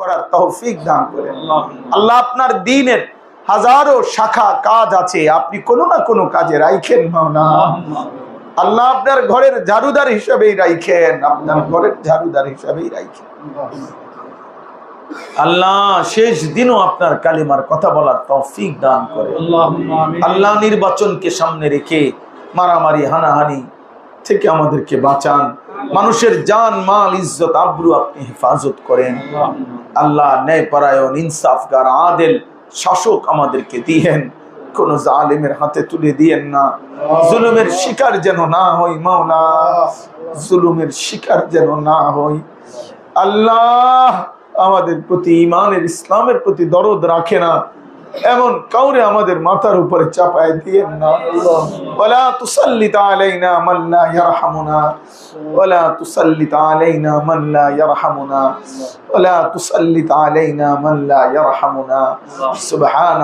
করার তৌফিক দান করেন। আল্লাহ আপনার দ্বীনের হাজারো শাখা কাজ আছে, আপনি কোনো না কোনো কাজে রাখেন মাওলা। আল্লাহ আপনার ঘরের ঝাড়ুদার হিসেবেই রাখেন, আপনার ঘরের ঝাড়ুদার হিসেবেই রাখেন। আল্লাহ শেষ দিনও আপনার কালিমার কথা বলার তৌফিক দান করেন। আল্লাহ নির্বাচনকে সামনে রেখে মারামারি হানাহানি থেকে আমাদেরকে বাঁচান। মানুষের জান মাল ইজ্জত আবরু আপনি হেফাজত করেন। আল্লাহ ন্যায়পরায়ণ ইনসাফগার আদেল শাসক আমাদেরকে দিয়েন, কোন জালিমের হাতে তুলে দিয়েন না। জুলুমের শিকার যেন না হই মাওলা, জুলুমের শিকার যেন না হই। আল্লাহ আমাদের প্রতি ঈমানের ইসলামের প্রতি দরদ রাখে না এমন কাউরে আমাদের মাথার উপরে চাপায় দিয়েন না। ওয়ালা তুসাল্লিত আলাইনা মান লা ইয়ারহামুনা, ওয়ালা তুসাল্লিত আলাইনা মান লা ইয়ারহামুনা, ওয়ালা তুসাল্লিত আলাইনা মান লা ইয়ারহামুনা। সুবহান